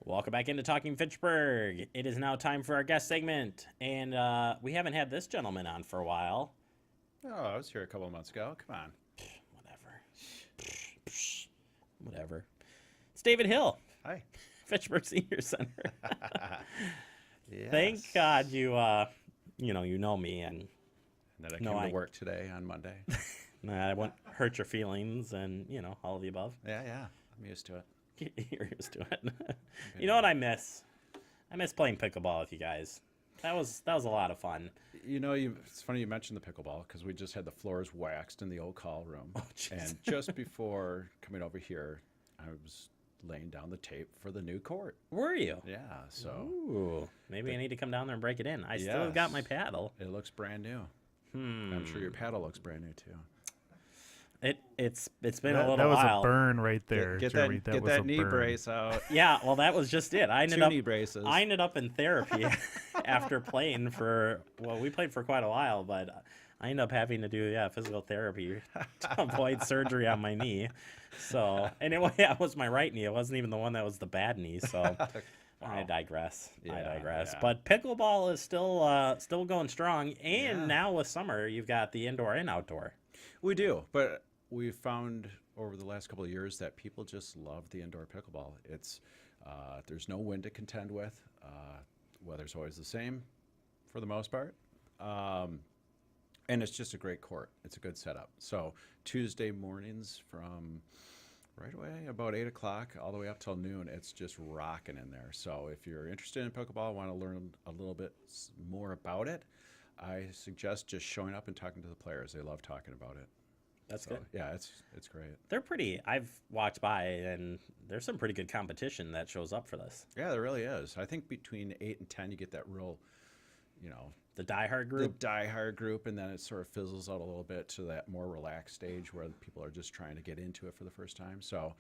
Welcome back into Talking Fitchburg. It is now time for our guest segment, and we haven't had this gentleman on for a while. Oh, I was here a couple of months ago. Come on. Whatever. It's David Hill, Hi. Fitchburg Senior Center. Yes. Thank God you know me, and And that I came to work today on Monday. I won't hurt your feelings, and all of the above. Yeah. I'm used to it. You're used to it. You know what I miss? I miss playing pickleball with you guys. That was a lot of fun. It's funny you mentioned the pickleball because we just had the floors waxed in the old call room. Oh, jeez. And just before coming over here, I was laying down the tape for the new court. Were you? Yeah, so. Ooh, maybe I need to come down there and break it in. I still got my paddle. It looks brand new. I'm sure your paddle looks brand new too. It's been a little while. That was a burn right there, Get Jeremy. that was a knee burn. brace out. Yeah, well, that was just it. Two knee braces. I ended up in therapy after playing we played for quite a while, but I ended up having to do physical therapy to avoid surgery on my knee. So anyway, that was my right knee. It wasn't even the one that was the bad knee. So Wow. I digress. Yeah. But pickleball is still going strong, and now with summer, you've got the indoor and outdoor. We do, but we've found over the last couple of years that people just love the indoor pickleball. There's no wind to contend with. Weather's always the same for the most part. And it's just a great court. It's a good setup. So Tuesday mornings from right away about 8 o'clock all the way up till noon, it's just rocking in there. So if you're interested in pickleball, want to learn a little bit more about it, I suggest just showing up and talking to the players. They love talking about it. That's good. Yeah, it's great. They're pretty. I've watched by, and there's some pretty good competition that shows up for this. Yeah, there really is. I think between 8 and 10, you get that real, The diehard group. the diehard group, and then it sort of fizzles out a little bit to that more relaxed stage where people are just trying to get into it for the first time. So,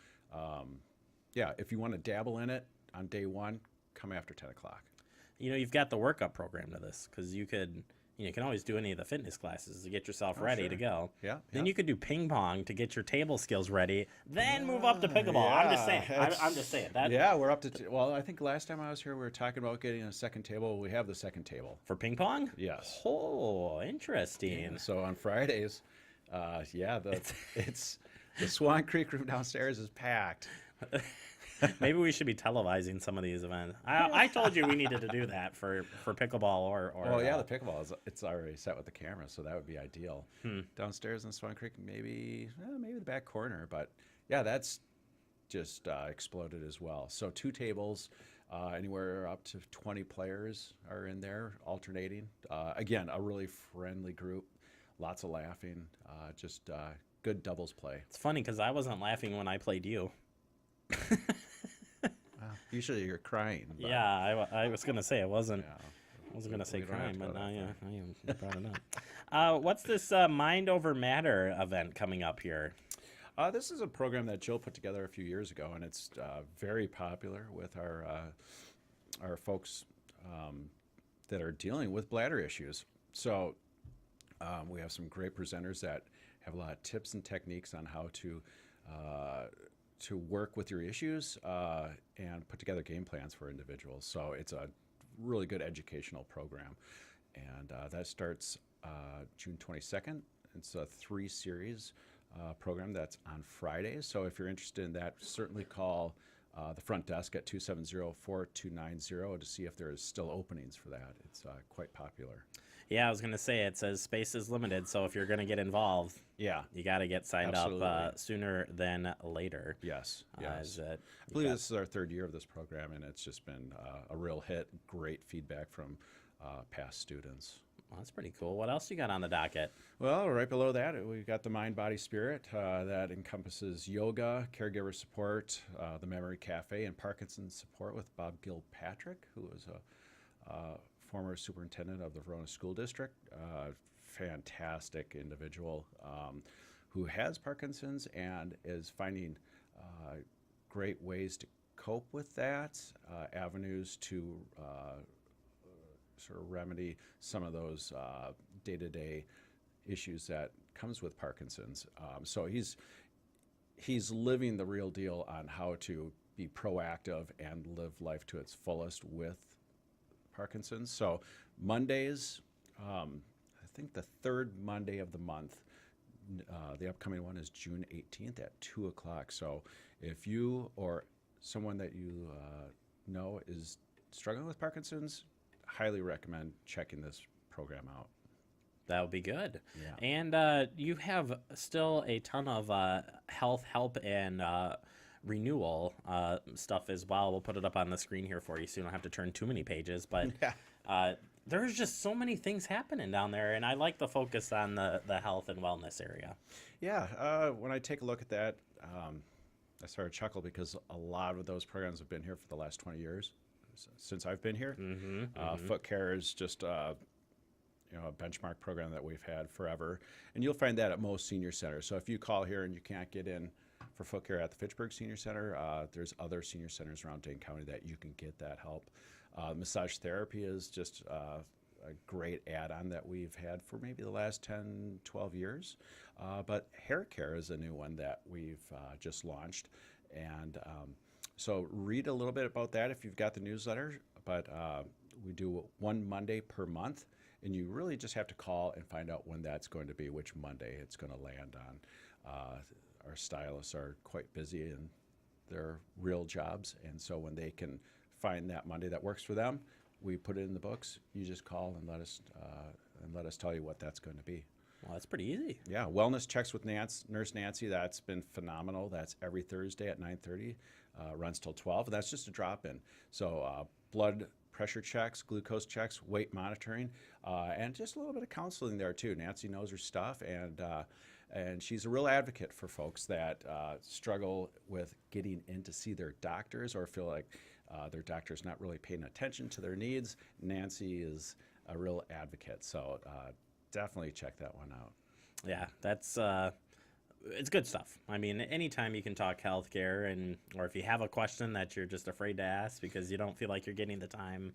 if you want to dabble in it on day one, come after 10 o'clock. You've got the workup program to this because you can always do any of the fitness classes to get yourself ready to go. Yeah. Then you could do ping pong to get your table skills ready. Then move up to pickleball. I'm just saying. I'm just saying that. Yeah, we're up to. Well, I think last time I was here, we were talking about getting a second table. We have the second table For ping pong? Yes. Oh, interesting. And so on Fridays, it's the Swan Creek room downstairs is packed. Maybe we should be televising some of these events. I told you we needed to do that for pickleball or. Well, the pickleball it's already set with the camera, so that would be ideal. Downstairs in Swan Creek, maybe the back corner, but yeah, that's just exploded as well. So 2 tables, anywhere up to 20 players are in there, alternating. Again, a really friendly group, lots of laughing, just good doubles play. It's funny because I wasn't laughing when I played you. Usually you're crying. But, Yeah, I was gonna say I wasn't. yeah. I wasn't gonna say We don't have crime, to but go now that I am brought it up. What's this Mind Over Matter event coming up here? This is a program that Jill put together a few years ago, and it's very popular with our folks that are dealing with bladder issues. So we have some great presenters that have a lot of tips and techniques on how to work with your issues and put together game plans for individuals. So it's a really good educational program, and that starts June 22nd. It's a 3-series program that's on Fridays. So if you're interested in that, certainly call the front desk at 270-4290 to see if there is still openings for that. It's quite popular. Yeah, I was gonna say it says space is limited, so if you're gonna get involved, Yeah. you got to get signed Absolutely. up sooner than later. Yes. Yes. I I believe this is our 3rd year of this program, and it's just been a real hit. Great feedback from past students. Well, that's pretty cool. What else you got on the docket? Well, right below that, we've got the Mind, Body, Spirit. That encompasses yoga, caregiver support, the Memory Cafe, and Parkinson's support with Bob Gilpatrick, who is a former superintendent of the Verona School District. Fantastic individual who has Parkinson's and is finding great ways to cope with that, avenues to sort of remedy some of those day-to-day issues that comes with Parkinson's. So he's living the real deal on how to be proactive and live life to its fullest with Parkinson's. So Mondays, I think the third Monday of the month, the upcoming one is June 18th at 2 o'clock. So if you or someone that you know is struggling with Parkinson's, highly recommend checking this program out. That would be good. Yeah. And you have still a ton of health help and renewal stuff as well. We'll put it up on the screen here for you so you don't have to turn too many pages. But there's just so many things happening down there, and I like the focus on the health and wellness area. Yeah, when I take a look at that, I sort of chuckle because a lot of those programs have been here for the last 20 years since I've been here. Foot Care is just a benchmark program that we've had forever, and you'll find that at most senior centers. So if you call here and you can't get in for Foot Care at the Fitchburg Senior Center, there's other senior centers around Dane County that you can get that help. Massage therapy is just a great add-on that we've had for maybe the last 10, 12 years. But hair care is a new one that we've just launched. And so read a little bit about that if you've got the newsletter. But we do one Monday per month. And you really just have to call and find out when that's going to be, which Monday it's going to land on. Our stylists are quite busy in their real jobs. And so when they can find that Monday that works for them, we put it in the books. You just call and let us tell you what that's going to be. Well, that's pretty easy. Yeah, wellness checks with Nurse Nancy. That's been phenomenal. That's every Thursday at 9:30, runs till 12. And that's just a drop-in. So blood pressure checks, glucose checks, weight monitoring, and just a little bit of counseling there too. Nancy knows her stuff, and she's a real advocate for folks that struggle with getting in to see their doctors or feel like their doctor's not really paying attention to their needs. Nancy is a real advocate, so definitely check that one out. Yeah, that's it's good stuff. I mean, anytime you can talk healthcare, or if you have a question that you're just afraid to ask because you don't feel like you're getting the time,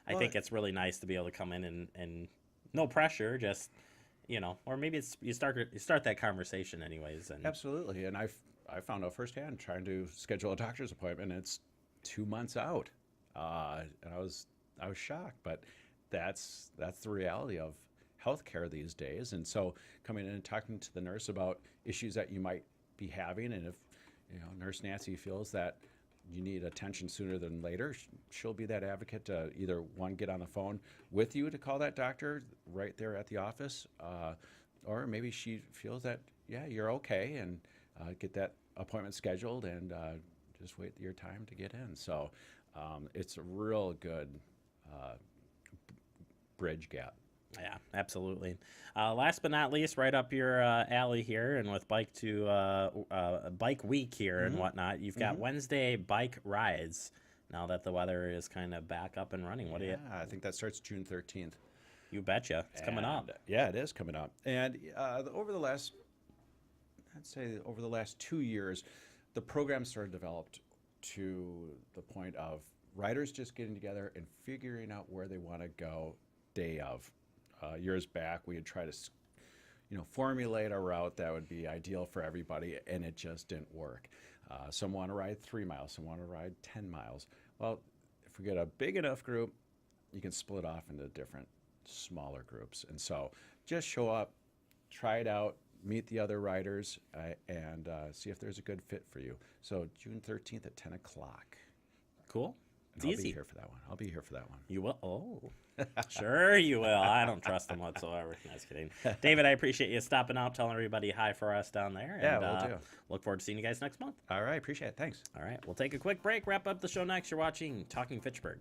I think it's really nice to be able to come in and no pressure, just or maybe it's you start that conversation anyways. And absolutely, and I found out firsthand trying to schedule a doctor's appointment. It's 2 months out, and I was shocked, but that's the reality of healthcare these days. And so coming in and talking to the nurse about issues that you might be having, and if Nurse Nancy feels that you need attention sooner than later, she'll be that advocate to either get on the phone with you to call that doctor right there at the office, or maybe she feels that you're okay, and get that appointment scheduled and just wait your time to get in. So it's a real good bridge gap. Yeah, absolutely. Last but not least, right up your alley here, and with Bike Week here and whatnot, you've got Wednesday bike rides. Now that the weather is kind of back up and running, I think that starts June 13th. You betcha, it's coming up. Yeah, it is coming up. And over the last 2 years, the program started developed to the point of riders just getting together and figuring out where they want to go day of. Years back, we had tried to, formulate a route that would be ideal for everybody, and it just didn't work. Some want to ride 3 miles, some want to ride 10 miles. Well, if we get a big enough group, you can split off into different smaller groups. And so just show up, try it out, meet the other riders, and see if there's a good fit for you. So June 13th at 10 o'clock. Cool. It's I'll easy. be here for that one. I'll be here for that one. You will? Oh, sure you will. I don't trust them whatsoever. No, just kidding. David, I appreciate you stopping out, telling everybody hi for us down there. Yeah, and, will do. Look forward to seeing you guys next month. All right, appreciate it. Thanks. All right, we'll take a quick break, wrap up the show next. You're watching Talking Fitchburg.